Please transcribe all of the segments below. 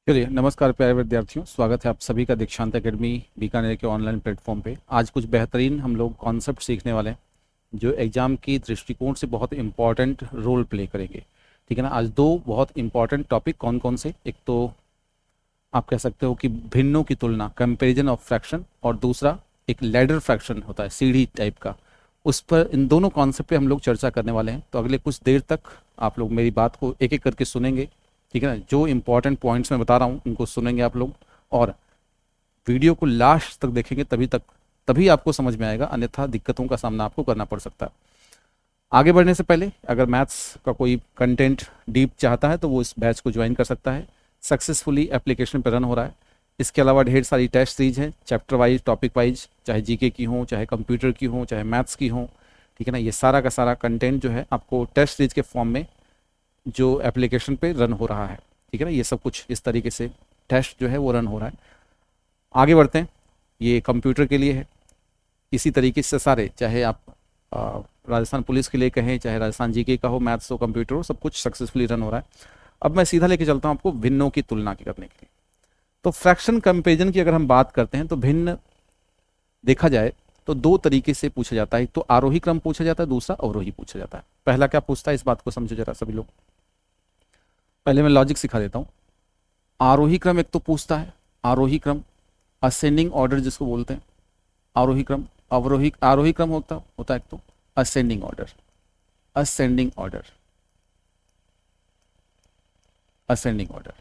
चलिए, नमस्कार प्यारे विद्यार्थियों, स्वागत है आप सभी का दीक्षांत एकेडमी बीकानेर के ऑनलाइन प्लेटफॉर्म पे। आज कुछ बेहतरीन हम लोग कॉन्सेप्ट सीखने वाले हैं जो एग्ज़ाम की दृष्टिकोण से बहुत इंपॉर्टेंट रोल प्ले करेंगे। ठीक है ना। आज दो बहुत इंपॉर्टेंट टॉपिक कौन कौन से, एक तो आप कह सकते हो कि भिन्नों की तुलना, कंपैरिजन ऑफ फ्रैक्शन, और दूसरा एक लैडर फ्रैक्शन होता है, सीढ़ी टाइप का। उस पर, इन दोनों कॉन्सेप्ट पे हम लोग चर्चा करने वाले हैं। तो अगले कुछ देर तक आप लोग मेरी बात को एक एक करके सुनेंगे। ठीक है ना। जो इंपॉर्टेंट पॉइंट्स मैं बता रहा हूँ उनको सुनेंगे आप लोग, और वीडियो को लास्ट तक देखेंगे, तभी आपको समझ में आएगा, अन्यथा दिक्कतों का सामना आपको करना पड़ सकता है। आगे बढ़ने से पहले अगर मैथ्स का कोई कंटेंट डीप चाहता है तो वो इस बैच को ज्वाइन कर सकता है। सक्सेसफुली एप्लीकेशन पर रन हो रहा है। इसके अलावा ढेर सारी टेस्ट सीरीज हैं, चैप्टर वाइज, टॉपिक वाइज, चाहे जीके की हो, चाहे कंप्यूटर की हो, चाहे मैथ्स की हो। ठीक है ना। ये सारा का सारा कंटेंट जो है आपको टेस्ट सीरीज के फॉर्म में जो एप्लीकेशन पे रन हो रहा है। ठीक है ना। ये सब कुछ इस तरीके से टेस्ट जो है वो रन हो रहा है। आगे बढ़ते हैं। ये कंप्यूटर के लिए है। इसी तरीके से सारे, चाहे आप राजस्थान पुलिस के लिए कहें, चाहे राजस्थान जीके का हो, मैथ्स हो, कंप्यूटर हो, सब कुछ सक्सेसफुली रन हो रहा है। अब मैं सीधा लेके चलता हूँ आपको भिन्नों की तुलना करने के लिए। तो फ्रैक्शन कंपेरिजन की अगर हम बात करते हैं तो भिन्न देखा जाए तो दो तरीके से पूछा जाता है। एक तो आरोही क्रम पूछा जाता है, दूसरा अवरोही पूछा जाता है। पहला क्या पूछता है, इस बात को समझो जरा सभी लोग। पहले मैं लॉजिक सिखा देता हूँ। आरोही क्रम एक तो पूछता है, आरोही क्रम, असेंडिंग ऑर्डर जिसको बोलते हैं, आरोही क्रम। आरोही क्रम होता होता है एक तो ascending order, ascending order, ascending order.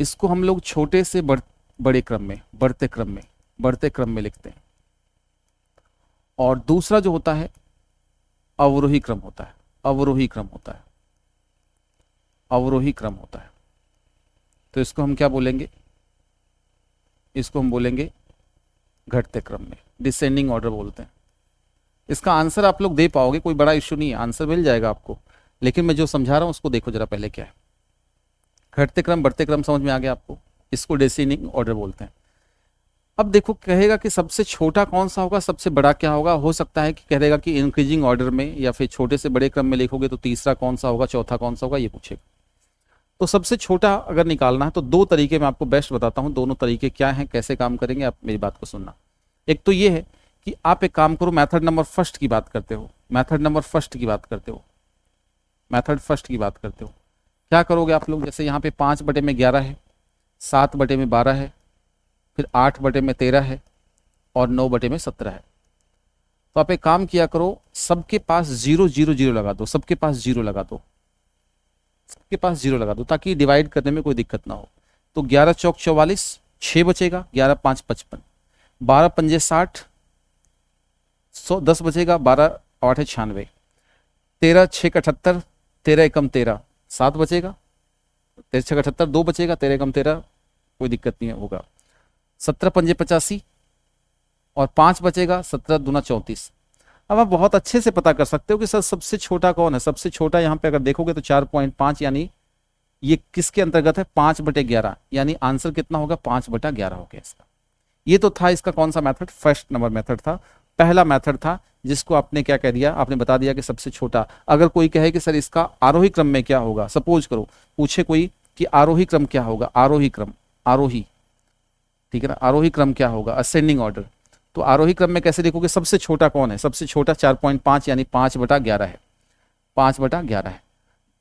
इसको हम लोग छोटे से बड़े क्रम में, बढ़ते क्रम में लिखते हैं। और दूसरा जो होता है अवरोही क्रम होता है, अवरोही क्रम होता है, अवरोही क्रम होता है। तो इसको हम क्या बोलेंगे, इसको हम बोलेंगे घटते क्रम में, डिसेंडिंग ऑर्डर बोलते हैं। इसका आंसर आप लोग दे पाओगे, कोई बड़ा इश्यू नहीं है, आंसर मिल जाएगा आपको। लेकिन मैं जो समझा रहा हूं उसको देखो जरा पहले क्या है। घटते क्रम, बढ़ते क्रम समझ में आ गया आपको, इसको डिसेंडिंग ऑर्डर बोलते हैं। अब देखो, कहेगा कि सबसे छोटा कौन सा होगा, सबसे बड़ा क्या होगा। हो सकता है कि कहेगा कि इंक्रीजिंग ऑर्डर में, या फिर छोटे से बड़े क्रम में लिखोगे तो तीसरा कौन सा होगा, चौथा कौन सा होगा, ये पूछेगा। तो सबसे छोटा अगर निकालना है तो दो तरीके मैं आपको बेस्ट बताता हूं। दोनों तरीके क्या हैं, कैसे काम करेंगे, आप मेरी बात को सुनना। एक तो ये है कि आप एक काम करो, मेथड नंबर फर्स्ट की बात करते हो, मेथड नंबर फर्स्ट की बात करते हो, मेथड फर्स्ट की बात करते हो। क्या करोगे आप लोग, जैसे यहाँ पे 5/11 है, 7/12 है, फिर 8/13 है, और 9/17 है। तो आप एक काम किया करो, सबके पास 0 0 0 लगा दो, सबके पास 0 लगा दो, सबके पास 0 लगा दो, ताकि डिवाइड करने में कोई दिक्कत ना हो। तो 11 चौक 44, 6 बचेगा, 11 5 55, 12 पंजे 60, 10 बचेगा, 12 8 96, 13 6 78, 13 एकम 13, 7 बचेगा, 13 6 78, 2 बचेगा, 13 एकम 13, कोई दिक्कत नहीं है, होगा। 17 पंजे 85, और 5 बचेगा, 17 दूना 34। अब आप बहुत अच्छे से पता कर सकते हो कि सर सबसे छोटा कौन है। सबसे छोटा यहाँ पे अगर देखोगे तो 4.5, यानी ये किसके अंतर्गत है, 5/11, यानी आंसर कितना होगा, 5/11 हो गया इसका। ये तो था इसका कौन सा मेथड, फर्स्ट नंबर मेथड था, पहला मेथड था, जिसको आपने क्या कह दिया, आपने बता दिया कि सबसे छोटा। अगर कोई कहे कि सर इसका आरोही क्रम में क्या होगा, सपोज करो पूछे कोई कि आरोही क्रम क्या होगा, आरोही क्रम, आरोही, ठीक है ना, आरोही क्रम क्या होगा, असेंडिंग ऑर्डर। तो आरोही क्रम में कैसे देखोगे, सबसे छोटा कौन है, सबसे छोटा 4.5, यानी 5/11 है, 5/11 है।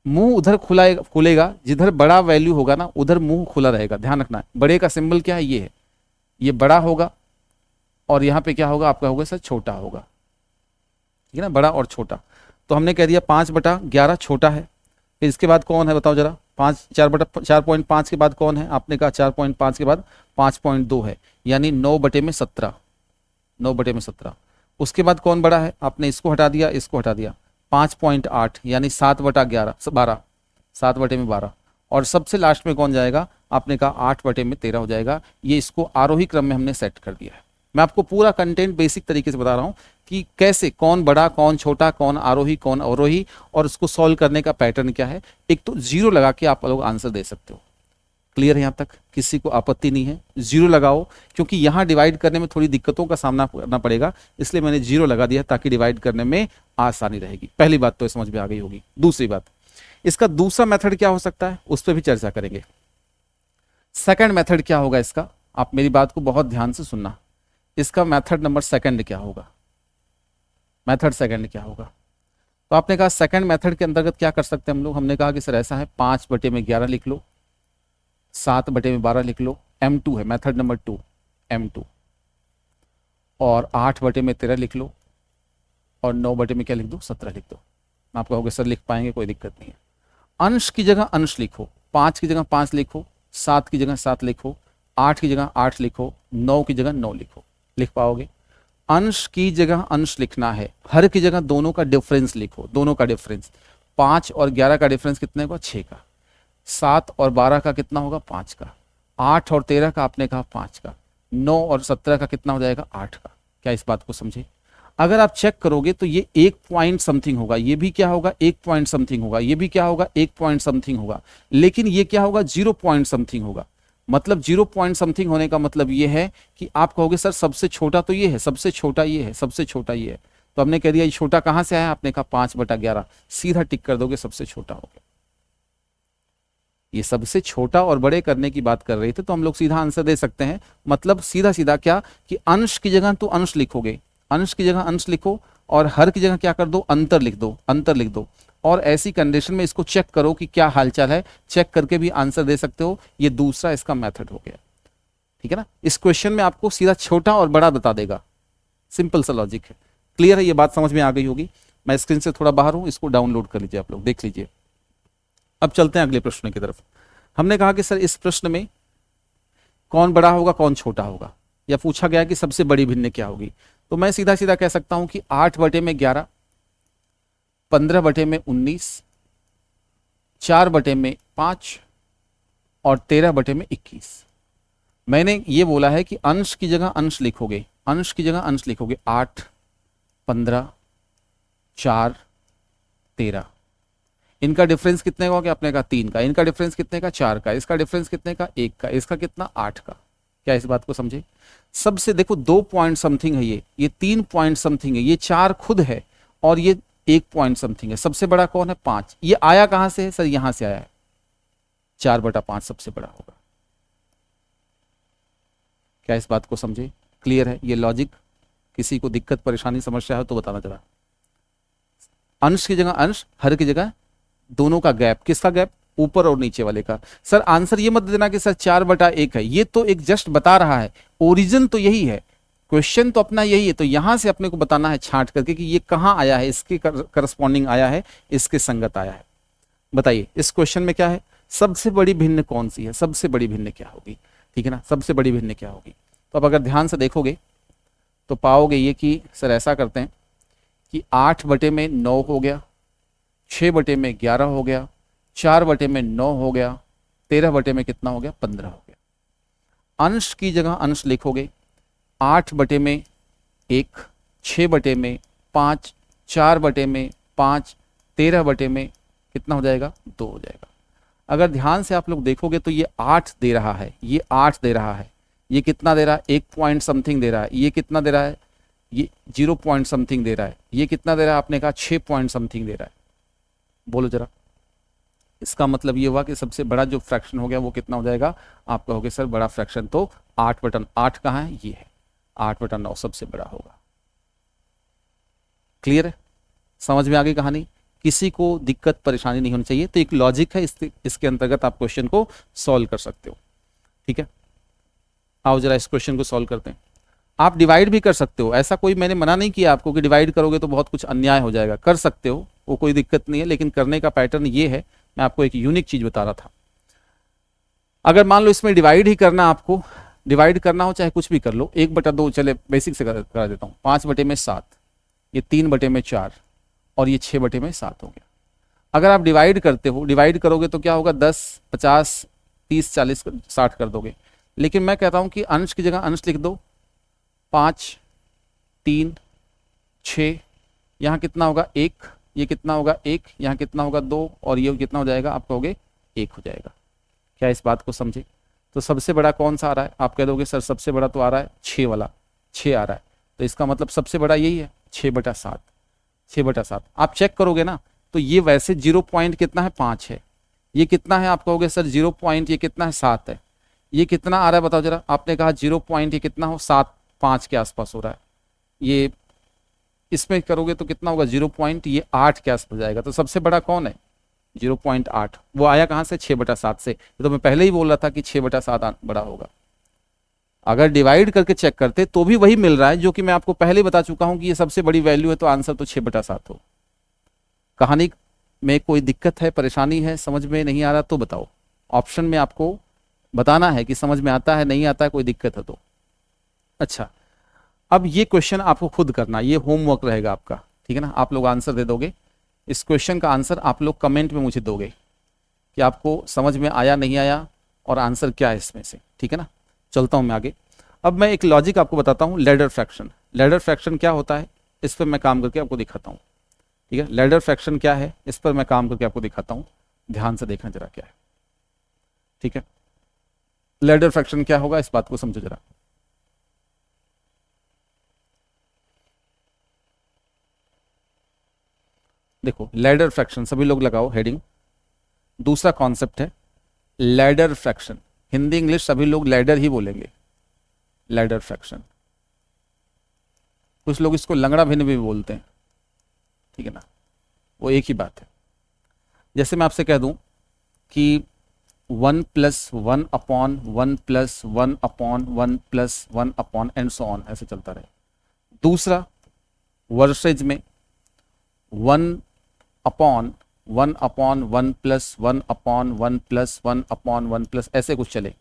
मुंह उधर खुलेगा, जिधर बड़ा वैल्यू होगा ना उधर मुंह खुला रहेगा, ध्यान रखना। बड़े का सिंबल क्या है, ये है, ये बड़ा होगा, और यहाँ पे क्या होगा आपका, होगा सर छोटा होगा, ठीक है ना, बड़ा और छोटा। तो हमने कह दिया 5/11 छोटा है। फिर इसके बाद कौन है बताओ जरा, 4.5 के बाद कौन है, आपने कहा 4.5 के बाद 5.2 है, यानी 9/17, 9/17। उसके बाद कौन बड़ा है, आपने इसको हटा दिया, इसको हटा दिया, 5.8, यानी 7/11, 12, 7/12। और सबसे लास्ट में कौन जाएगा, आपने कहा 8/13 हो जाएगा। ये इसको आरोही क्रम में हमने सेट कर दिया है। मैं आपको पूरा कंटेंट बेसिक तरीके से बता रहा हूँ कि कैसे, कौन बड़ा, कौन छोटा, कौन आरोही, कौन अवरोही, और उसको सॉल्व करने का पैटर्न क्या है। एक तो 0 लगा के आप लोग आंसर दे सकते हो। क्लियर है, यहाँ तक किसी को आपत्ति नहीं है, 0 लगाओ, क्योंकि यहाँ डिवाइड करने में थोड़ी दिक्कतों का सामना करना पड़ेगा, इसलिए मैंने 0 लगा दिया ताकि डिवाइड करने में आसानी रहेगी। पहली बात तो समझ में आ गई होगी। दूसरी बात, इसका दूसरा मेथड क्या हो सकता है, उस पर भी चर्चा करेंगे। सेकंड मेथड क्या होगा इसका, आप मेरी बात को बहुत ध्यान से सुनना। इसका मेथड नंबर सेकंड क्या होगा, मेथड सेकंड क्या होगा? तो आपने कहा सेकंड मेथड के अंतर्गत क्या कर सकते हैं हम लोग, हमने कहा कि सर ऐसा है 5/11 लिख लो, 7/12 लिख लो, M2 है मेथड नंबर 2, M2, और 8/13 लिख लो, और 9 में क्या लिख दो, 17 लिख दो। आप कहोगे सर लिख पाएंगे, कोई दिक्कत नहीं है। अंश की जगह अंश लिखो, 5 की जगह 5 लिखो, 7 की जगह 7 लिखो, 8 की जगह 8 लिखो, 9 की जगह 9 लिखो, लिख पाओगे? अंश की जगह अंश लिखना है, हर की जगह दोनों का डिफरेंस लिखो, दोनों का डिफरेंस। 5 और 11 का डिफरेंस कितने का, 6 का। 7 और 12 का कितना होगा, 5 का। 8 और 13 का आपने कहा 5 का। 9 और 17 का कितना हो जाएगा, 8 का। क्या इस बात को समझे? अगर आप चेक करोगे तो ये 1 पॉइंट समथिंग होगा, ये भी क्या होगा, 1 पॉइंट समथिंग होगा, ये भी क्या होगा, 1 पॉइंट समथिंग होगा, लेकिन ये क्या होगा, 0 पॉइंट समथिंग होगा। मतलब 0 पॉइंट समथिंग होने का मतलब ये है कि आप कहोगे सर सबसे छोटा तो ये है, सबसे छोटा ये है, सबसे छोटा ये है। तो हमने कह दिया ये छोटा कहां से आया, आपने कहा 5/11, सीधा टिक कर दोगे, सबसे छोटा हो गया। ये सबसे छोटा और बड़े करने की बात कर रहे थे, तो हम लोग सीधा आंसर दे सकते हैं। मतलब सीधा सीधा क्या कि अंश की जगह तो अंश लिखोगे, अंश की जगह अंश लिखो, और हर की जगह क्या कर दो, अंतर लिख दो, अंतर लिख दो। और ऐसी कंडीशन में इसको चेक करो कि क्या हालचाल है, चेक करके भी आंसर दे सकते हो। ये दूसरा इसका मेथड हो गया, ठीक है ना। इस क्वेश्चन में आपको सीधा छोटा और बड़ा बता देगा, सिंपल सा लॉजिक है। क्लियर है, ये बात समझ में आ गई होगी। मैं स्क्रीन से थोड़ा बाहर हूं, इसको डाउनलोड कर लीजिए, आप लोग देख लीजिए। अब चलते हैं अगले प्रश्न की तरफ। हमने कहा कि सर इस प्रश्न में कौन बड़ा होगा कौन छोटा होगा, या पूछा गया कि सबसे बड़ी भिन्न क्या होगी। तो मैं सीधा सीधा कह सकता हूं कि 8/11, 15/19, 4/5 और 13/21। मैंने ये बोला है कि अंश की जगह अंश लिखोगे, अंश की जगह अंश लिखोगे, 8, 15, 4, 13। इनका डिफरेंस कितने का हो गया, आपने कहा 3 का। इनका डिफरेंस कितने का, 4 का। इसका डिफरेंस कितने का, 1 का। इसका कितना, 8 का। क्या इस बात को समझे? सबसे देखो 2 पॉइंट समथिंग है, ये 3 पॉइंट समथिंग है, ये 4 खुद है, और ये 1 पॉइंट समथिंग है। सबसे बड़ा कौन है, 5। ये आया कहां से है सर, यहां से आया है, 4/5 सबसे बड़ा होगा। क्या इस बात को समझे? क्लियर है ये लॉजिक? किसी को दिक्कत परेशानी समस्या है तो बताना जरा। अंश की जगह अंश, हर की जगह दोनों का गैप। किसका गैप, ऊपर और नीचे वाले का। सर आंसर ये मत देना कि सर 4/1 है, ये तो एक जस्ट बता रहा है, ओरिजिन तो यही है, क्वेश्चन तो अपना यही है। तो यहां से अपने को बताना है छांट करके कि ये कहां आया है, इसके करस्पॉन्डिंग आया है, इसके संगत आया है। बताइए इस क्वेश्चन में क्या है, सबसे बड़ी भिन्न कौन सी है, सबसे बड़ी भिन्न क्या होगी, ठीक है ना, सबसे बड़ी भिन्न क्या होगी। तो अब अगर ध्यान से देखोगे तो पाओगे ये कि सर ऐसा करते हैं कि 8/9 हो गया, 6/11 हो गया, 4/9 हो गया, 13 कितना हो गया, 15 हो गया। अंश की जगह अंश लिखोगे, 8/1, 6/5, 4/5, 13 कितना हो जाएगा, 2 हो जाएगा। अगर ध्यान से आप लोग देखोगे तो ये 8 दे रहा है, ये 8 दे रहा है, ये कितना दे रहा है, 1 पॉइंट समथिंग दे रहा है, ये कितना दे रहा है, ये 0 पॉइंट समथिंग दे रहा है, ये कितना दे रहा है, आपने कहा 6 पॉइंट समथिंग दे रहा है। बोलो जरा, इसका मतलब ये हुआ कि सबसे बड़ा जो फ्रैक्शन हो गया वो कितना हो जाएगा, आप कहोगे सर बड़ा फ्रैक्शन तो 8/8 कहाँ है, ये है, 8/9 सबसे बड़ा होगा। क्लियर है, समझ में आ गई कहानी? किसी को दिक्कत परेशानी नहीं होनी चाहिए। तो एक लॉजिक है, इसके अंतर्गत आप क्वेश्चन को सॉल्व कर सकते हो, ठीक है। आओ जरा इस क्वेश्चन को सॉल्व करते हैं। आप डिवाइड भी कर सकते हो, ऐसा कोई मैंने मना नहीं किया आपको कि डिवाइड करोगे तो बहुत कुछ अन्याय हो जाएगा, कर सकते हो, वो कोई दिक्कत नहीं है, लेकिन करने का पैटर्न ये है, मैं आपको एक यूनिक चीज बता रहा था। अगर मान लो इसमें डिवाइड ही करना, आपको डिवाइड करना हो चाहे कुछ भी कर लो, 1/2, चले बेसिक से करा देता हूँ, 5/7, ये 3/4 और ये 6/7 हो गया। अगर आप डिवाइड करते हो, डिवाइड करोगे तो क्या होगा, 10, 50, 30, 40, 60 कर दोगे। लेकिन मैं कहता हूं कि अंश की जगह अंश लिख दो, 5, 3, 6, यहाँ कितना होगा 1, ये कितना होगा 1, यहाँ कितना होगा 2, और ये कितना हो जाएगा, आप कहोगे 1 हो जाएगा। क्या इस बात को समझे? तो सबसे बड़ा कौन सा आ रहा है, आप कह दोगे सर सबसे बड़ा तो आ रहा है 6 वाला, 6 आ रहा है, तो इसका मतलब सबसे बड़ा यही है, 6/7, 6/7। आप चेक करोगे ना तो ये वैसे 0 पॉइंट कितना है, 5 है, ये कितना है, आप कहोगे सर 0 पॉइंट ये कितना है, 7 है, ये कितना आ रहा है बताओ जरा, आपने कहा 0 पॉइंट, ये कितना हो 7.5 के आसपास हो रहा है, ये इसमें करोगे तो कितना होगा 0 पॉइंट, ये 8 के आसपास जाएगा। तो सबसे बड़ा कौन है 0.8, वो आया कहाँ से 6/7 से। तो मैं पहले ही बोल रहा था कि 6/7 बड़ा होगा। अगर डिवाइड करके चेक करते तो भी वही मिल रहा है, जो कि मैं आपको पहले ही बता चुका हूं कि ये सबसे बड़ी वैल्यू है, तो आंसर तो 6/7 हो। कहानी में कोई दिक्कत है, परेशानी है, समझ में नहीं आ रहा तो बताओ, ऑप्शन में आपको बताना है कि समझ में आता है नहीं आता है, कोई दिक्कत है तो। अच्छा, अब ये क्वेश्चन आपको खुद करना, ये होमवर्क रहेगा आपका, ठीक है ना। आप लोग आंसर दे दोगे, इस क्वेश्चन का आंसर आप लोग कमेंट में मुझे दोगे कि आपको समझ में आया नहीं आया और आंसर क्या है इसमें से, ठीक है ना। चलता हूं मैं आगे। अब मैं एक लॉजिक आपको बताता हूं, लैडर फ्रैक्शन। लैडर फ्रैक्शन क्या होता है, इस पर मैं काम करके आपको दिखाता हूं, ठीक है। लैडर फ्रैक्शन क्या है, इस पर मैं काम करके आपको दिखाता हूं, ध्यान से देखना जरा क्या है, ठीक है। लैडर फ्रैक्शन क्या होगा, इस बात को समझो जरा। देखो लैडर फ्रैक्शन, सभी लोग लगाओ हेडिंग। दूसरा कॉन्सेप्ट है लैडर फ्रैक्शन, हिंदी इंग्लिश सभी लोग लैडर ही बोलेंगे, लैडर फ्रैक्शन। कुछ लोग इसको लंगड़ा भिन्न भी बोलते हैं, ठीक है ना, वो एक ही बात है। जैसे मैं आपसे कह दूं कि 1+1/1+1/1+1 एंड सो ऑन, ऐसे चलता रहे। दूसरा वर्सेज में 1/1/1+1/1+1 ऐसे कुछ चले।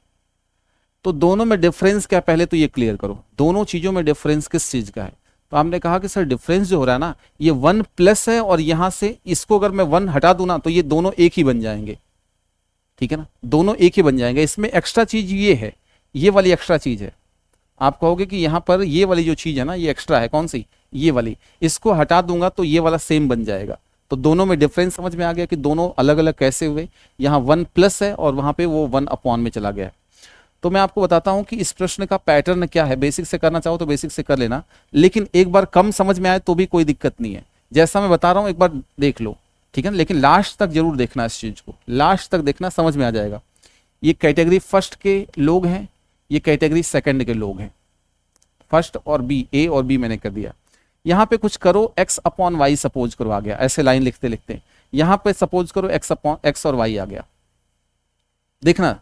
तो दोनों में डिफरेंस क्या है, पहले तो ये क्लियर करो, दोनों चीजों में डिफरेंस किस चीज का है। तो हमने कहा कि सर डिफरेंस जो हो रहा है ना, ये 1+ है, और यहां से इसको अगर मैं 1 हटा दूं ना तो ये दोनों एक ही बन जाएंगे, ठीक है ना, दोनों एक ही बन जाएंगे। इसमें एक्स्ट्रा चीज ये है, ये वाली एक्स्ट्रा चीज है। आप कहोगे कि यहां पर ये वाली जो चीज है ना, ये एक्स्ट्रा है, कौन सी, ये वाली, इसको हटा दूंगा तो ये वाला सेम बन जाएगा। तो दोनों में डिफरेंस समझ में आ गया कि दोनों अलग अलग कैसे हुए। यहाँ 1+ है और वहां पे वो 1 में चला गया। तो मैं आपको बताता हूं कि इस प्रश्न का पैटर्न क्या है। बेसिक से करना चाहो तो बेसिक से कर लेना, लेकिन एक बार कम समझ में आए तो भी कोई दिक्कत नहीं है। जैसा मैं बता रहा हूं एक बार देख लो, ठीक है ना, लेकिन लास्ट तक जरूर देखना, इस चीज को लास्ट तक देखना, समझ में आ जाएगा। ये कैटेगरी फर्स्ट के लोग हैं, ये कैटेगरी सेकंड के लोग हैं। फर्स्ट और बी, ए और बी मैंने कर दिया। यहां पे कुछ करो x/y सपोज करो आ गया, ऐसे लाइन लिखते लिखते यहां पे सपोज करो x और y आ गया। देखना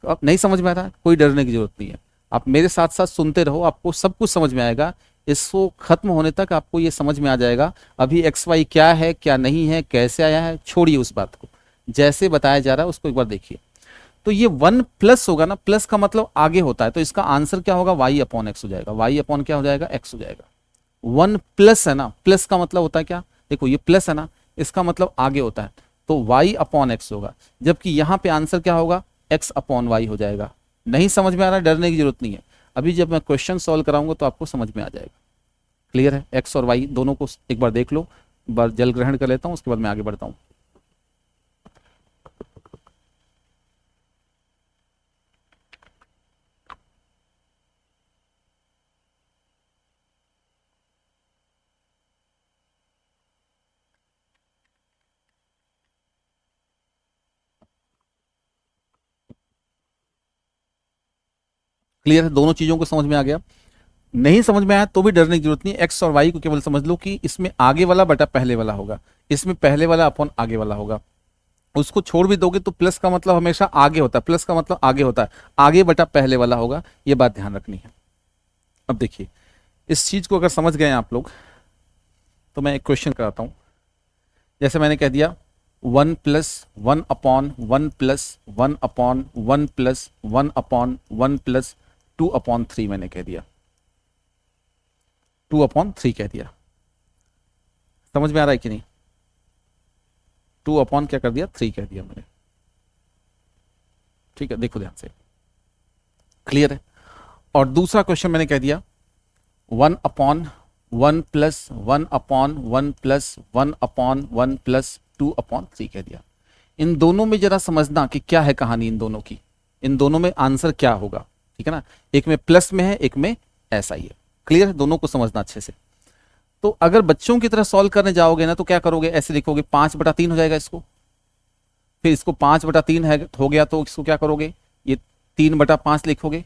अब नहीं समझ में आ रहा है, कोई डरने की जरूरत नहीं है, आप मेरे साथ साथ सुनते रहो, आपको सब कुछ समझ में आएगा। इसको खत्म होने तक आपको ये समझ में आ जाएगा। अभी XY क्या है क्या नहीं है, कैसे आया है, छोड़िए उस बात को, जैसे बताया जा रहा है उसको एक बार देखिए। तो ये 1+ होगा ना, प्लस का मतलब आगे होता है, तो इसका आंसर क्या होगा, y/x हो जाएगा। y/ क्या हो जाएगा, x हो जाएगा। 1+ है ना, प्लस का मतलब होता है क्या, देखो ये प्लस है ना, इसका मतलब आगे होता है, तो y/x होगा। जबकि यहां पे आंसर क्या होगा, x/y हो जाएगा। नहीं समझ में आ रहा है, डरने की जरूरत नहीं है। अभी जब मैं क्वेश्चन सॉल्व कराऊंगा तो आपको समझ में आ जाएगा। क्लियर है, x और y दोनों को एक बार देख लो, एक बार जल ग्रहण कर लेता हूं, उसके बाद मैं आगे बढ़ता हूं। क्लियर है, दोनों चीजों को समझ में आ गया। नहीं समझ में आया तो भी डरने की जरूरत नहीं, एक्स और वाई को केवल समझ लो कि इसमें आगे वाला बटा पहले वाला होगा, इसमें पहले वाला अपॉन आगे वाला होगा। उसको छोड़ भी दोगे तो प्लस का मतलब हमेशा आगे होता है, प्लस का मतलब आगे होता है, आगे बटा पहले वाला होगा, ये बात ध्यान रखनी है। अब देखिए इस चीज को अगर समझ गए आप लोग तो मैं एक क्वेश्चन कराता हूं। जैसे मैंने कह दिया 1+1/1+1+1+1+2/3 मैंने कह दिया, 2/3 कह दिया। समझ में आ रहा है कि नहीं, 2/ क्या कर दिया, 3 कह दिया मैंने, ठीक है, देखो ध्यान से, क्लियर है। और दूसरा क्वेश्चन मैंने कह दिया 1/1+1/1+1/1+2/3 कह दिया। इन दोनों में जरा समझना कि क्या है कहानी इन दोनों की, इन दोनों में आंसर क्या होगा, ठीक है ना। एक में प्लस में है, एक में ऐसा ही है। क्लियर है, दोनों को समझना अच्छे से। तो अगर बच्चों की तरह सॉल्व करने जाओगे ना तो क्या करोगे, ऐसे लिखोगे 5/3 हो जाएगा इसको, फिर इसको 5/3 है हो गया तो इसको क्या करोगे, ये 3/5 लिखोगे,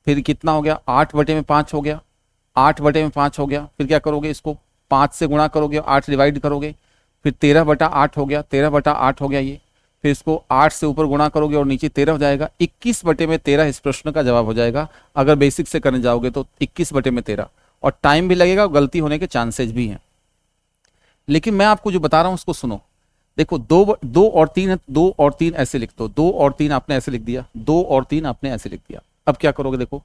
फिर कितना हो गया 8/5 हो गया, 8/5 हो गया, फिर क्या करोगे इसको 5 से गुणा करोगे, 8 डिवाइड करोगे, फिर 13/8 हो गया, 13/8 हो गया ये, फिर इसको 8 से ऊपर गुणा करोगे और नीचे 13 हो जाएगा, 21/13 इस प्रश्न का जवाब हो जाएगा। अगर बेसिक से करने जाओगे तो 21/13, और टाइम भी लगेगा और गलती होने के चांसेस भी हैं। लेकिन मैं आपको जो बता रहा हूं उसको सुनो। देखो दो और तीन है, 2 और 3 ऐसे लिख दो, 2 और 3 आपने ऐसे लिख दिया, 2 और 3 आपने ऐसे लिख दिया। अब क्या करोगे, देखो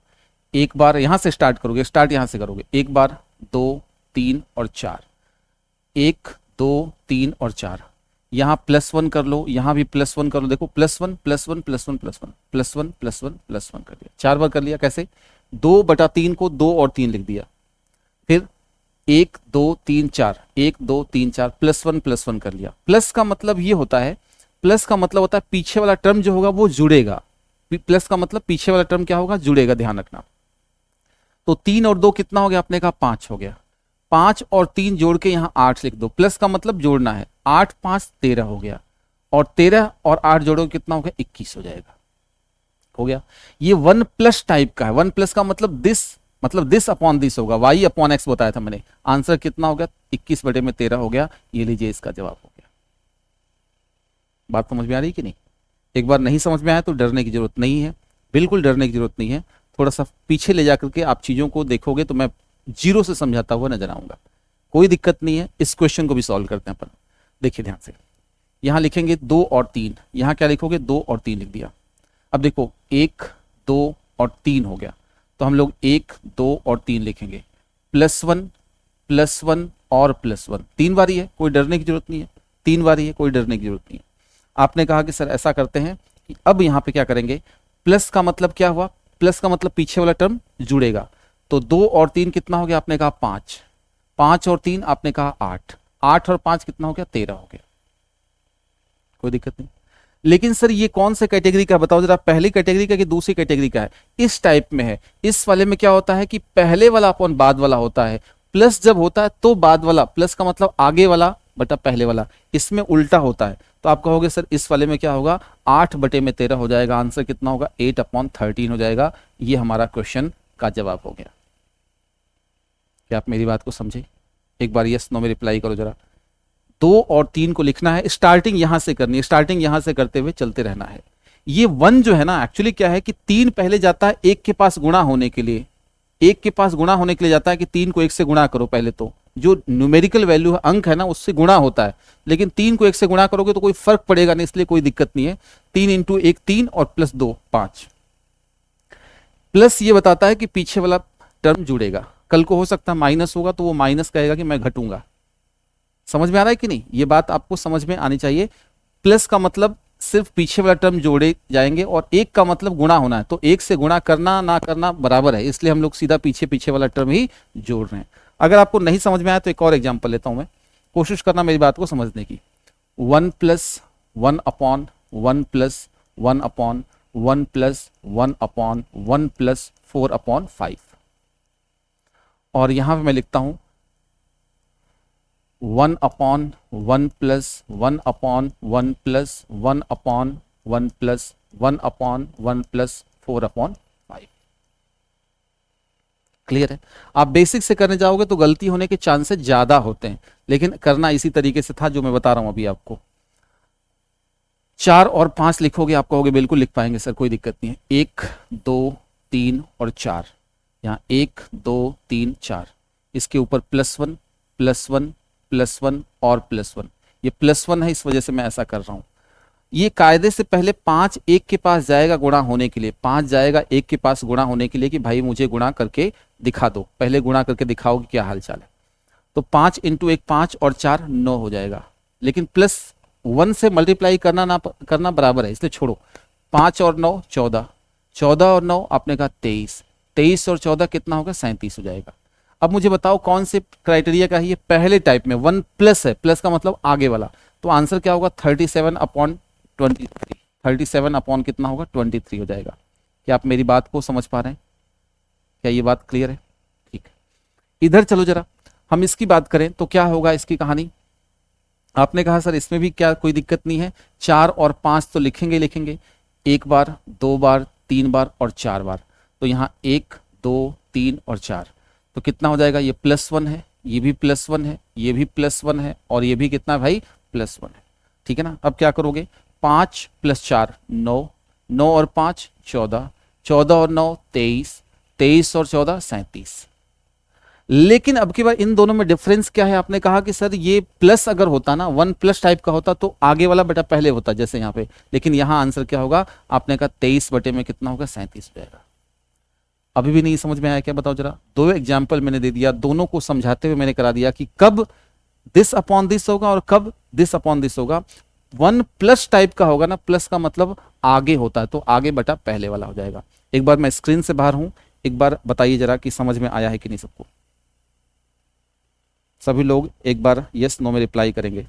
एक बार यहां से स्टार्ट करोगे, स्टार्ट यहां से करोगे, एक बार 2 3 और 4, 1 2 3 और 4, यहां +1 कर लो, यहां भी +1 कर लो, देखो +1 +1 +1 +1 +1 +1 +1 कर दिया, 4 बार कर लिया। कैसे, 2/3 को 2 और 3 लिख दिया, फिर 1 2 3 4, 1 2 3 4 +1 +1 कर लिया। प्लस का मतलब ये होता है, प्लस का मतलब होता है पीछे वाला टर्म जो होगा वो जुड़ेगा। प्लस का मतलब पीछे वाला टर्म क्या होगा, जुड़ेगा, ध्यान रखना। तो 3 और 2 कितना हो गया, आपने कहा 5 हो गया, 5 और 3 जोड़ के यहां 8 लिख दो, प्लस का मतलब जोड़ना है, 8 5 13 हो गया, और 13 और 8 जोड़ो कितना हो गया, 21 हो जाएगा, हो गया। ये 1+ टाइप का है, 1+ का मतलब दिस अपॉन दिस होगा, y/x बताया था मैंने। आंसर कितना हो गया, 21/13 हो गया। ये लीजिए इसका जवाब हो गया। बात समझ में आ रही है कि नहीं? एक बार नहीं समझ में आया तो डरने की जरूरत नहीं है, बिल्कुल डरने की जरूरत नहीं है। थोड़ा सा पीछे ले जाकर के आप चीजों को देखोगे तो मैं जीरो से समझाता हुआ नजर आऊंगा, कोई दिक्कत नहीं है। इस क्वेश्चन को भी सॉल्व करते हैं अपन। देखिए ध्यान से, यहां लिखेंगे 2 और 3, यहां क्या लिखोगे, 2 और 3 लिख दिया। अब देखो 1 2 और 3 हो गया, तो हम लोग 1 2 और 3 लिखेंगे, +1 +1 और +1, 3 बारी है, कोई डरने की जरूरत नहीं है, 3 बारी है, कोई डरने की जरूरत नहीं है। आपने कहा कि सर ऐसा करते हैं कि अब यहां पे क्या करेंगे, प्लस का मतलब क्या हुआ, प्लस का मतलब पीछे वाला टर्म जुड़ेगा। तो 2 और 3 कितना हो गया, आपने कहा 5, 5 और 3 आपने कहा 8, 8 और 5 कितना हो गया, 13 हो गया, कोई दिक्कत नहीं। लेकिन सर ये कौन से कैटेगरी का बताओ जरा, पहली कैटेगरी का कि दूसरी कैटेगरी का है? इस टाइप में है। इस वाले में क्या होता है कि पहले वाला अपॉन बाद वाला होता है, प्लस जब होता है तो बाद वाला, प्लस का मतलब आगे वाला बटा पहले वाला, इसमें उल्टा होता है। तो आप कहोगे सर इस वाले में क्या होगा, 8/13 हो जाएगा। आंसर कितना होगा, 8/13 हो जाएगा। ये हमारा क्वेश्चन का जवाब हो गया। क्या आप मेरी बात को समझे? एक बार यस नो में रिप्लाई करो जरा। 2 और 3 को लिखना है, स्टार्टिंग यहां से करनी है, स्टार्टिंग यहां से करते हुए चलते रहना है। ये 1 जो है ना, एक्चुअली क्या है कि 3 पहले जाता है 1 के पास गुणा होने के लिए, 1 के पास गुणा होने के लिए जाता है कि 3 को 1 से गुणा करो। पहले तो जो न्यूमेरिकल वैल्यू है, अंक है ना, उससे गुणा होता है, लेकिन 3 को 1 से गुणा करोगे तो कोई फर्क पड़ेगा नहीं, इसलिए कोई दिक्कत नहीं है। 3 × 1 3 और +2 5। प्लस ये बताता है कि पीछे वाला टर्म जुड़ेगा, कल को हो सकता है माइनस होगा तो वो माइनस कहेगा कि मैं घटूंगा। समझ में आ रहा है कि नहीं? ये बात आपको समझ में आनी चाहिए। प्लस का मतलब सिर्फ पीछे वाला टर्म जोड़े जाएंगे, और 1 का मतलब गुणा होना है, तो 1 से गुणा करना ना करना बराबर है, इसलिए हम लोग सीधा पीछे वाला टर्म ही जोड़ रहे हैं। अगर आपको नहीं समझ में आया तो एक और एग्जांपल लेता हूं मैं, कोशिश करना मेरी बात को समझने की। 1 + 1 अपॉन 1 + 1 अपॉन 1 + 1 अपॉन 1 + 4/5, और यहां पे मैं लिखता हूं 1 upon 1 + 1 upon 1 + 1 upon 1 + 1 upon 1 + 4/5। Clear है? आप बेसिक से करने जाओगे तो गलती होने के चांसेस ज्यादा होते हैं, लेकिन करना इसी तरीके से था जो मैं बता रहा हूं अभी आपको। 4 और 5 लिखोगे, आप कहोगे बिल्कुल लिख पाएंगे सर, कोई दिक्कत नहीं है। 1 2 3 और 4, यहाँ 1 2 3 4, इसके ऊपर +1 +1 +1 और +1, ये +1 है, इस वजह से मैं ऐसा कर रहा हूं। ये कायदे से पहले 5 1 के पास जाएगा गुणा होने के लिए, 5 जाएगा 1 के पास गुणा होने के लिए कि भाई मुझे गुणा करके दिखा दो, पहले गुणा करके दिखाओ कि क्या हाल चाल है। तो 5 × 1 5 और 4 9 हो जाएगा, लेकिन +1 से मल्टीप्लाई करना बराबर है, इसलिए छोड़ो। 5 और 9 14, 14 और 9 आपने कहा 23, 23 और 14 कितना होगा, 37 हो जाएगा। अब मुझे बताओ कौन से क्राइटेरिया का है ये? पहले टाइप में 1+ है, प्लस का मतलब आगे वाला, तो आंसर क्या होगा, 37/23, 37 अपॉन कितना होगा, 23 हो जाएगा। क्या आप मेरी बात को समझ पा रहे हैं? क्या ये बात क्लियर है? ठीक है, इधर चलो जरा, हम इसकी बात करें तो क्या होगा इसकी कहानी। आपने कहा सर इसमें भी क्या कोई दिक्कत नहीं है, 4 और 5 तो लिखेंगे, 1 बार 2 बार 3 बार और 4 बार, तो यहाँ 1 2 3 और 4, तो कितना हो जाएगा, ये +1 है, ये भी +1 है, ये भी +1 है, और ये भी कितना है भाई, +1 है। ठीक है ना। अब क्या करोगे, 5 + 4 9, 9 और 5 14, 14 और 9 23, 23 और 14 37। लेकिन अब की बार इन दोनों में डिफरेंस क्या है, आपने कहा कि सर ये प्लस अगर होता ना, 1+ टाइप का होता तो आगे वाला बेटा पहले होता जैसे यहाँ पे, लेकिन यहाँ आंसर क्या होगा, आपने कहा 23 बटे में कितना होगा, 37 हो जाएगा। अभी भी नहीं समझ में आया क्या, बताओ जरा। 2 एग्जाम्पल मैंने दे दिया, दोनों को समझाते हुए मैंने करा दिया कि कब दिस अपॉन दिस होगा और कब दिस अपॉन दिस होगा। 1+ टाइप का होगा ना, प्लस का मतलब आगे होता है, तो आगे बटा पहले वाला हो जाएगा। एक बार मैं स्क्रीन से बाहर हूं, एक बार बताइए जरा कि समझ में आया है कि नहीं सबको। सभी लोग एक बार यस नो में रिप्लाई करेंगे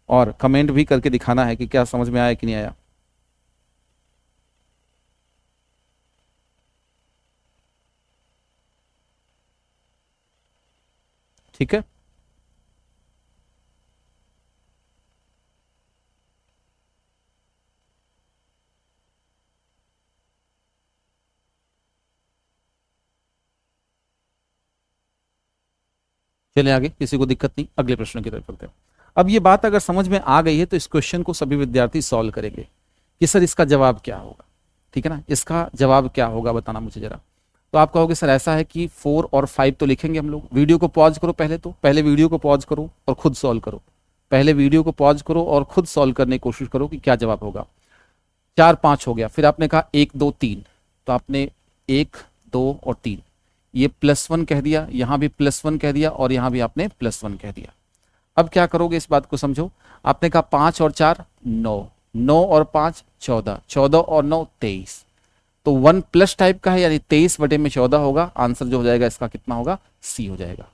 और कमेंट भी करके दिखाना है कि क्या समझ में आया कि नहीं आया। ठीक है, चलिए आगे, किसी को दिक्कत नहीं, अगले प्रश्न की तरफ चलते हैं। अब ये बात अगर समझ में आ गई है तो इस क्वेश्चन को सभी विद्यार्थी सॉल्व करेंगे कि सर इसका जवाब क्या होगा। ठीक है ना, इसका जवाब क्या होगा बताना मुझे जरा। तो आप कहोगे सर ऐसा है कि 4 और 5 तो लिखेंगे हम लोग। वीडियो को पॉज करो पहले, तो पहले वीडियो को पॉज करो और खुद सॉल्व करो। पहले वीडियो को पॉज करो और खुद सॉल्व करने की कोशिश करो कि क्या जवाब होगा। 4 5 हो गया, फिर आपने कहा 1 2 3, तो आपने 1 2 और 3, ये +1 कह दिया, यहां भी +1 कह दिया और यहां भी आपने +1 कह दिया। अब क्या करोगे इस बात को समझो। आपने कहा 5 और 4 9, 9 और 5 14, 14 और 9 23, तो 1+ टाइप का है, यानी 23 बटे में 14 होगा। आंसर जो हो जाएगा इसका कितना होगा, सी हो जाएगा।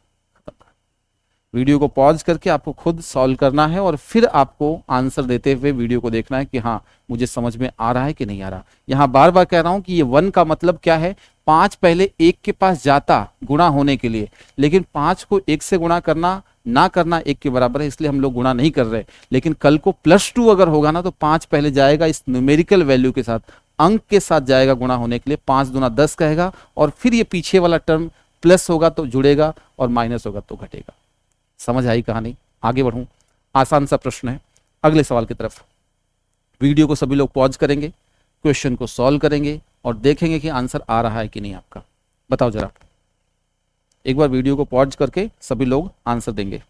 वीडियो को पॉज करके आपको खुद सॉल्व करना है और फिर आपको आंसर देते हुए वीडियो को देखना है कि हाँ मुझे समझ में आ रहा है कि नहीं आ रहा। यहां बार बार कह रहा हूं कि ये 1 का मतलब क्या है, 5 पहले 1 के पास जाता गुणा होने के लिए, लेकिन 5 को 1 से गुणा करना ना करना 1 के बराबर है, इसलिए हम लोग गुणा नहीं कर रहे। लेकिन कल को +2 अगर होगा ना, तो 5 पहले जाएगा इस न्यूमेरिकल वैल्यू के साथ, अंक के साथ जाएगा गुणा होने के लिए। 5 दूना 10 कहेगा और फिर ये पीछे वाला टर्म प्लस होगा तो जुड़ेगा और माइनस होगा तो घटेगा। समझ आई कहानी। आगे बढ़ूं, आसान सा प्रश्न है, अगले सवाल की तरफ। वीडियो को सभी लोग पॉज करेंगे, क्वेश्चन को सॉल्व करेंगे और देखेंगे कि आंसर आ रहा है कि नहीं आपका। बताओ जरा, एक बार वीडियो को पॉज करके सभी लोग आंसर देंगे।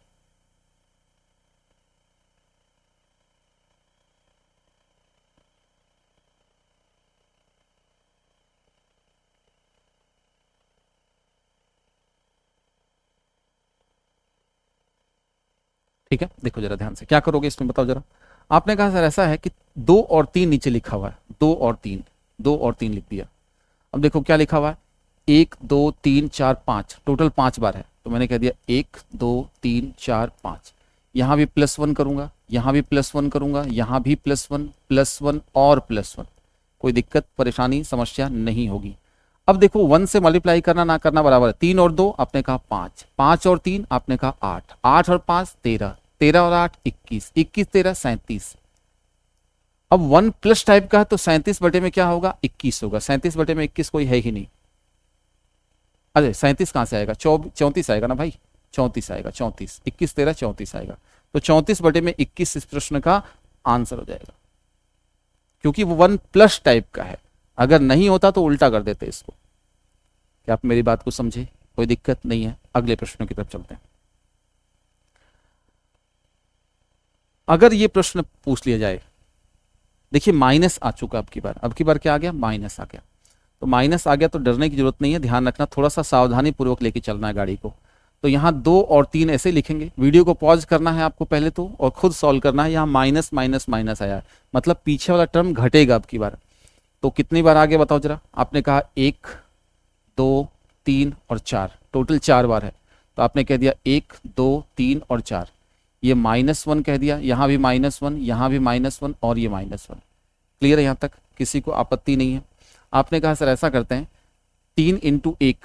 ठीक है, देखो जरा ध्यान से क्या करोगे इसमें, बताओ जरा। आपने कहा सर ऐसा है कि 2 और 3 नीचे लिखा हुआ है, 2 और 3, 2 और 3 लिख दिया। अब देखो क्या लिखा हुआ है, 1 2 3 4 5, टोटल 5 बार है, तो मैंने कह दिया 1 2 3 4 5। यहां भी +1 करूंगा, यहां भी +1 करूंगा, यहां भी +1 और +1, कोई दिक्कत परेशानी समस्या नहीं होगी। अब देखो 1 से मल्टीप्लाई करना ना करना बराबर है, 3 और 2 आपने कहा 5, 5 और 3 आपने कहा 8, 8 और 5 13, 13 और 8 21, 21 13 37। अब 1+ टाइप का है तो 37 बटे में क्या होगा, 21 होगा। 37 बटे में 21 कोई है ही नहीं। अरे 37 कहां से आएगा, 34 आएगा ना भाई, 34 आएगा, 34, 21 13 34 आएगा, तो 34 बटे में 21 इस प्रश्न का आंसर हो जाएगा, क्योंकि वो 1+ टाइप का है। अगर नहीं होता तो उल्टा कर देते इसको। क्या आप मेरी बात को समझे, कोई दिक्कत नहीं है। अगले प्रश्नों की तरफ चलते हैं। अगर ये प्रश्न पूछ लिया जाए, देखिए माइनस आ चुका अब की बार क्या आ गया, माइनस आ गया। तो माइनस आ गया तो डरने की जरूरत नहीं है, ध्यान रखना, थोड़ा सा सावधानी पूर्वक लेके चलना है गाड़ी को। तो यहाँ 2 और 3 ऐसे लिखेंगे। वीडियो को पॉज करना है आपको पहले तो, और खुद सॉल्व करना है। यहाँ माइनस माइनस माइनस आया है, मतलब पीछे वाला टर्म घटेगा अब की बार। तो कितनी बार आगे बताओ जरा। आपने कहा 1 2 3 और 4, टोटल 4 बार है, तो आपने कह दिया 1 2 3 और 4। ये -1 कह दिया, यहाँ भी -1, यहाँ भी -1 और ये -1। क्लियर है यहाँ तक, किसी को आपत्ति नहीं है। आपने कहा सर ऐसा करते हैं 3 × 1,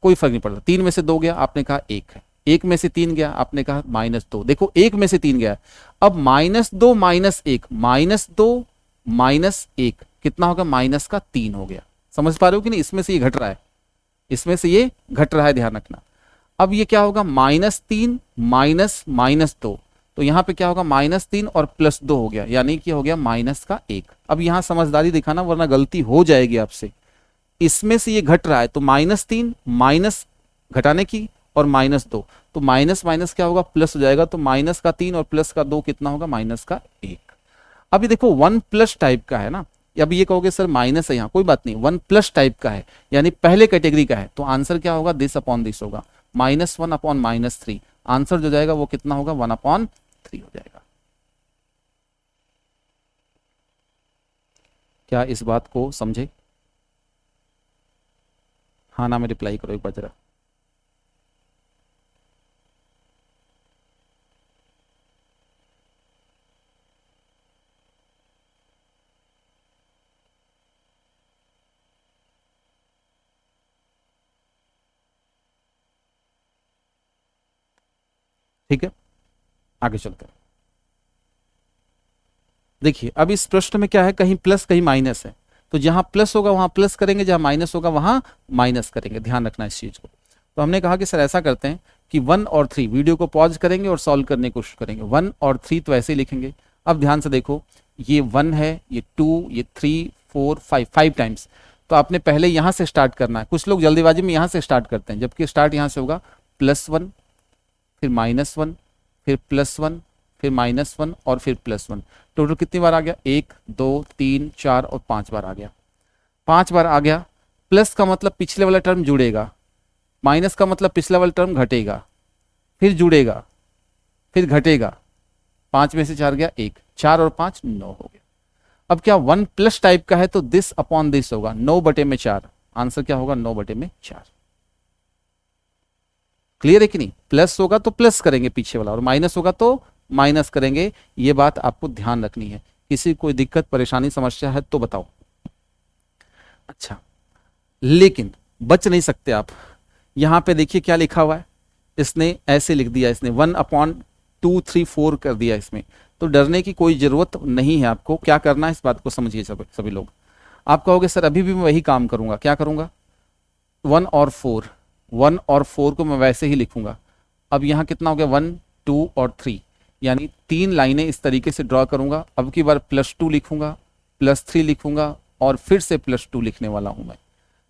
कोई फर्क नहीं पड़ता, 3 में से 2 गया, आपने कहा 1 है, 1 में से 3 गया, आपने कहा -2। देखो 1 में से 3 गया, अब -2 -1, -2 -1, कितना होगा, माइनस का 3 हो गया। समझ पा रहे हो कि नहीं, इसमें से ये घट रहा है, इसमें से ये घट रहा है, ध्यान रखना। अब ये क्या होगा, -3 माइनस -2, तो यहां पे क्या होगा, -3 और +2 हो गया, यानी कि हो गया -1। अब यहां समझदारी दिखाना वरना गलती हो जाएगी आपसे। इसमें से ये घट रहा है तो -3 माइनस घटाने की और -2, तो माइनस माइनस क्या होगा, प्लस हो जाएगा। तो -3 और +2 कितना होगा, -1। अब ये देखो 1+ टाइप का है ना, अब ये कहोगे सर माइनस है यहाँ, कोई बात नहीं, 1+ टाइप का है यानी पहले कैटेगरी का है, तो आंसर क्या होगा, दिस अपॉन दिस होगा, -1 अपॉन -3। आंसर जो जाएगा वो कितना होगा, 1/3 हो जाएगा। क्या इस बात को समझे? हाँ ना में रिप्लाई करो एक बार जरा। ठीक है, आगे चलते हैं। देखिए अब इस प्रश्न में क्या है, कहीं प्लस कहीं माइनस है, तो जहां प्लस होगा वहां प्लस करेंगे, जहां माइनस होगा वहां माइनस करेंगे, ध्यान रखना इस चीज को। तो हमने कहा कि सर ऐसा करते हैं कि 1 और 3 वीडियो को पॉज करेंगे और सॉल्व करने की कोशिश करेंगे। 1 और 3 तो ऐसे ही लिखेंगे। अब ध्यान से देखो, ये 1 है, ये 2, ये 3, 4, 5 टाइम्स, तो आपने पहले यहां से स्टार्ट करना है। कुछ लोग जल्दीबाजी में यहां से स्टार्ट करते हैं, जबकि स्टार्ट यहां से होगा, +1 फिर -1 फिर +1 फिर -1 और फिर +1। टोटल कितनी बार आ गया, 1 2 3 4 और 5 बार आ गया। 5 बार आ गया। प्लस का मतलब पिछले वाला टर्म जुड़ेगा, माइनस का मतलब पिछला वाला टर्म घटेगा, फिर जुड़ेगा, फिर घटेगा। 5 में से 4 गया 1, 4 और 5 9 हो गया। अब क्या 1+ टाइप का है तो दिस अपॉन दिस होगा, 9/4। आंसर क्या होगा, 9/4। क्लियर है कि नहीं? प्लस होगा तो प्लस करेंगे पीछे वाला, और माइनस होगा तो माइनस करेंगे। ये बात आपको ध्यान रखनी है। किसी कोई दिक्कत परेशानी समस्या है तो बताओ। अच्छा, लेकिन बच नहीं सकते आप। यहां पे देखिए क्या लिखा हुआ है, इसने ऐसे लिख दिया, इसने 1/234 कर दिया इसमें। तो डरने की कोई जरूरत नहीं है आपको। क्या करना है इस बात को समझिए सभी लोग। आप कहोगे सर अभी भी मैं वही काम करूंगा, क्या करूंगा, 1 और 4 को मैं वैसे ही लिखूंगा। अब यहाँ कितना हो गया, 1 2 और 3, यानी 3 लाइनें इस तरीके से ड्रॉ करूंगा। अब की बार +2 लिखूंगा, +3 लिखूंगा और फिर से +2 लिखने वाला हूं मैं।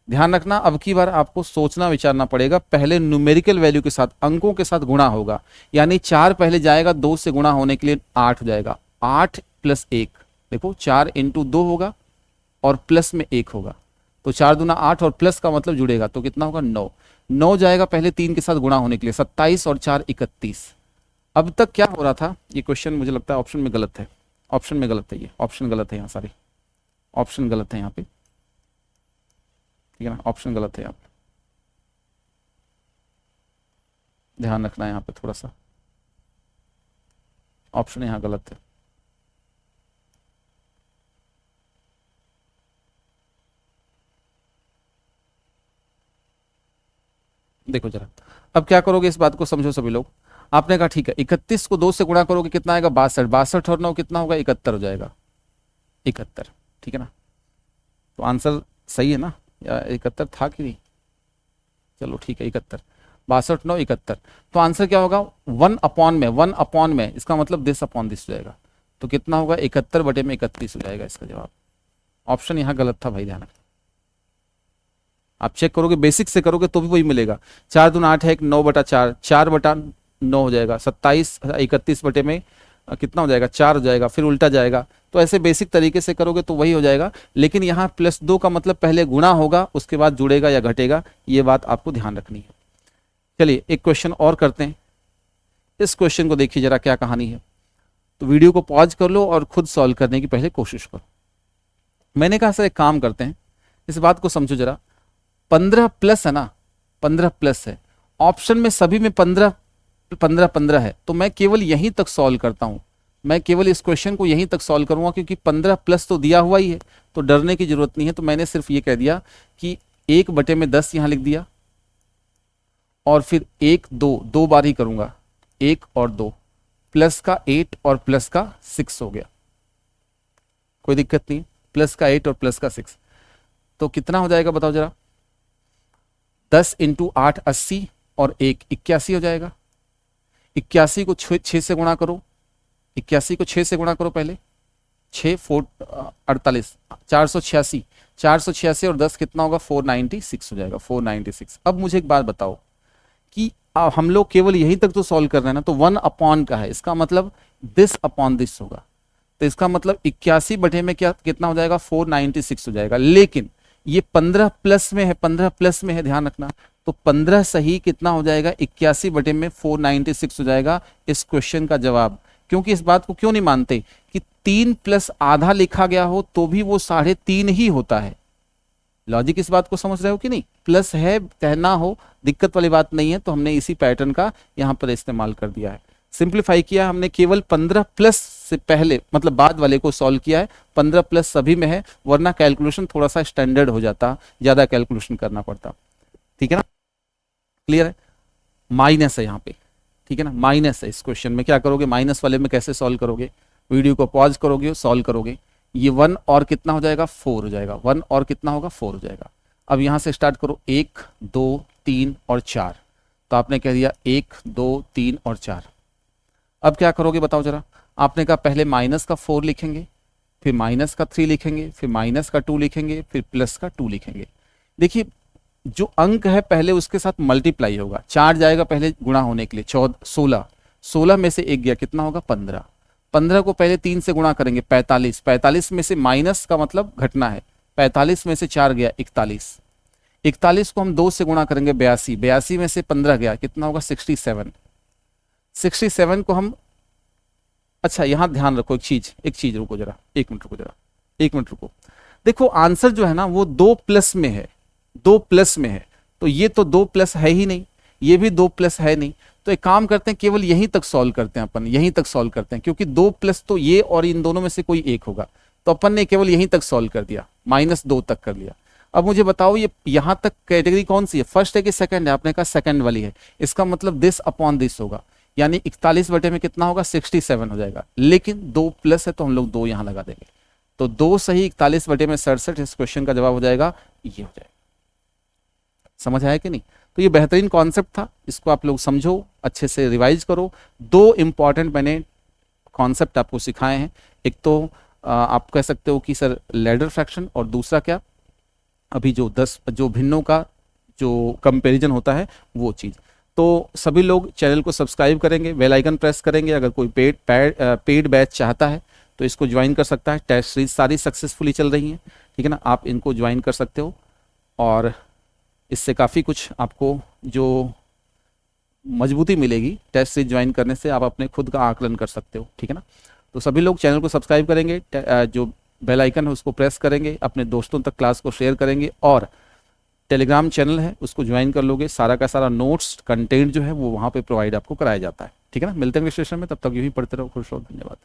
ध्यान रखना, अब की बार आपको सोचना विचारना पड़ेगा। पहले न्यूमेरिकल वैल्यू के साथ, अंकों के साथ गुणा होगा, यानी 4 पहले जाएगा, 2 से गुणा होने के लिए 8 हो जाएगा। 8 + 1, देखो 4 × 2 होगा और प्लस में 1 होगा, तो 4 दूना 8 और प्लस का मतलब जुड़ेगा, तो कितना होगा, 9। 9 जाएगा पहले 3 के साथ गुणा होने के लिए, 27 और 4 31। अब तक क्या हो रहा था, ये क्वेश्चन मुझे लगता है ऑप्शन में गलत है, ऑप्शन में गलत है, ये ऑप्शन गलत है यहाँ, सारी ऑप्शन गलत है यहाँ पे, ठीक है ना, ऑप्शन गलत है यहाँ पे, ध्यान रखना है यहाँ पे थोड़ा सा, ऑप्शन यहाँ गलत है। देखो जरा, अब क्या करोगे इस बात को समझो सभी लोग। आपने कहा ठीक है, 31 को 2 से गुणा करोगे कितना आएगा, 62, 62 और 9 कितना होगा, 71 हो जाएगा, 71, ठीक है ना। तो आंसर सही है ना, या 71 था कि नहीं, चलो ठीक है 71, 62 9 71। तो आंसर क्या होगा, 1/में, इसका मतलब दिस अपॉन दिस हो जाएगा, तो कितना होगा, 71/31 हो जाएगा इसका जवाब। ऑप्शन यहाँ गलत था भाई, ध्यान रखना। आप चेक करोगे, बेसिक से करोगे तो भी वही मिलेगा। 4 दूना 8 है, 9/4, 4/9 हो जाएगा, 27 31 में कितना हो जाएगा, 4 हो जाएगा, फिर उल्टा जाएगा। तो ऐसे बेसिक तरीके से करोगे तो वही हो जाएगा, लेकिन यहाँ +2 का मतलब पहले गुणा होगा, उसके बाद जुड़ेगा या घटेगा, ये बात आपको ध्यान रखनी है। चलिए एक क्वेश्चन और करते हैं। इस क्वेश्चन को देखिए जरा क्या कहानी है। तो वीडियो को पॉज कर लो और खुद सॉल्व करने की पहले कोशिश करो। मैंने कहा सर एक काम करते हैं, इस बात को समझो जरा। 15+ है ना, 15+ है, ऑप्शन में सभी में 15 15 15 है, तो मैं केवल यहीं तक सॉल्व करता हूं। मैं केवल इस क्वेश्चन को यहीं तक सॉल्व करूंगा, क्योंकि 15+ तो दिया हुआ ही है, तो डरने की जरूरत नहीं है। तो मैंने सिर्फ ये कह दिया कि 1/10 यहां लिख दिया, और फिर 1 2 2 बार ही करूंगा, 1 और 2, प्लस का 8 और प्लस का 6 हो गया, कोई दिक्कत नहीं। प्लस का 8 और प्लस का 6, तो कितना हो जाएगा बताओ जरा। 10 इंटू 8 80 और 1 81 हो जाएगा। 81 को 6 से गुणा करो, 81 को 6 से गुणा करो पहले, 6 4 48 486, 486 और 10 कितना होगा 496 हो जाएगा, 496। अब मुझे एक बात बताओ कि हम लोग केवल यहीं तक तो सॉल्व कर रहे हैं ना, तो 1 अपॉन का है, इसका मतलब दिस अपॉन दिस होगा, तो इसका मतलब 81 बटे में क्या कितना हो जाएगा 496 हो जाएगा। लेकिन ये 15 प्लस में है, 15 प्लस में है, ध्यान रखना, तो 15 सही कितना हो जाएगा 81 बटे में 496 हो जाएगा इस क्वेश्चन का जवाब। क्योंकि इस बात को क्यों नहीं मानते कि 3 प्लस आधा लिखा गया हो तो भी वो 3.5 ही होता है। लॉजिक इस बात को समझ रहे हो कि नहीं, प्लस है कहना हो दिक्कत वाली बात नहीं है, तो हमने इसी पैटर्न का यहाँ पर इस्तेमाल कर दिया है, सिंप्लीफाई किया हमने, केवल 15 प्लस से पहले मतलब बाद वाले को सॉल्व किया है, 15 प्लस सभी में है, वरना कैलकुलेशन थोड़ा सा स्टैंडर्ड हो जाता, ज्यादा कैलकुलेशन करना पड़ता। ठीक है ना, क्लियर है। माइनस है यहाँ पे, ठीक है ना, माइनस है इस क्वेश्चन में, क्या करोगे माइनस वाले में कैसे सॉल्व करोगे, वीडियो को पॉज करोगे सॉल्व करोगे, ये 1 और कितना हो जाएगा 4 हो जाएगा, 1 और कितना होगा 4 हो जाएगा। अब यहां से स्टार्ट करो 1 2 3 और 4, तो आपने कह दिया 1 2 3 और 4। अब क्या करोगे बताओ जरा, आपने कहा पहले माइनस का 4 लिखेंगे, फिर माइनस का 3 लिखेंगे, फिर माइनस का 2 लिखेंगे, फिर प्लस का 2 लिखेंगे। देखिए जो अंक है पहले उसके साथ मल्टीप्लाई होगा, 4 जाएगा पहले गुणा होने के लिए, 16, 16 में से 1 गया कितना होगा 15, 15 को पहले 3 से गुणा करेंगे 45, 45 में से माइनस का मतलब घटना है, 45 में से 4 गया 41, 41 को हम 2 से गुणा करेंगे 82, 82 में से 15 गया कितना होगा 67, 67 को हम, अच्छा यहां ध्यान रखो एक चीज रुको जरा, एक मिनट रुको, देखो आंसर जो है ना वो 2 प्लस में है, 2 प्लस में है, तो ये तो 2 प्लस है ही नहीं, ये भी 2 प्लस है नहीं, तो एक काम करते हैं केवल यहीं तक सॉल्व करते हैं, अपन यहीं तक सॉल्व करते हैं, क्योंकि 2 प्लस तो ये और इन दोनों में से कोई एक होगा, तो अपन ने केवल यहीं तक सॉल्व कर दिया, -2 तक कर लिया। अब मुझे बताओ ये यहां तक कैटेगरी कौन सी है, फर्स्ट है कि सेकंड है, आपने कहा सेकंड वाली है, इसका मतलब दिस अपॉन दिस होगा, यानी 41 बटे में कितना होगा 67 हो जाएगा, लेकिन 2 प्लस है तो हम लोग 2 यहां लगा देंगे, तो 2 सही 41 बटे में 67, इस क्वेश्चन का जवाब हो जाएगा ये हो जाएगा। समझ आया कि नहीं, तो ये बेहतरीन कॉन्सेप्ट था, इसको आप लोग समझो, अच्छे से रिवाइज करो। 2 इंपॉर्टेंट मैंने कॉन्सेप्ट आपको सिखाए हैं, एक तो आप कह सकते हो कि सर लैडर फ्रैक्शन, और दूसरा क्या अभी जो भिन्नों का जो कंपैरिजन होता है वो चीज़। तो सभी लोग चैनल को सब्सक्राइब करेंगे, बेल आइकन प्रेस करेंगे, अगर कोई पेड बैच चाहता है तो इसको ज्वाइन कर सकता है, टेस्ट सीरीज सारी सक्सेसफुली चल रही हैं, ठीक है ना, आप इनको ज्वाइन कर सकते हो, और इससे काफ़ी कुछ आपको जो मजबूती मिलेगी टेस्ट सीरीज ज्वाइन करने से, आप अपने खुद का आकलन कर सकते हो, ठीक है ना। तो सभी लोग चैनल को सब्सक्राइब करेंगे, जो बेल आइकन है उसको प्रेस करेंगे, अपने दोस्तों तक क्लास को शेयर करेंगे, और टेलीग्राम चैनल है उसको ज्वाइन कर लोगे, सारा का सारा नोट्स कंटेंट जो है वो वहाँ पे प्रोवाइड आपको कराया जाता है, ठीक है ना। मिलते हैं नेक्स्ट सेशन में, तब तक यूँ ही पढ़ते रहो, खुश रहो, धन्यवाद।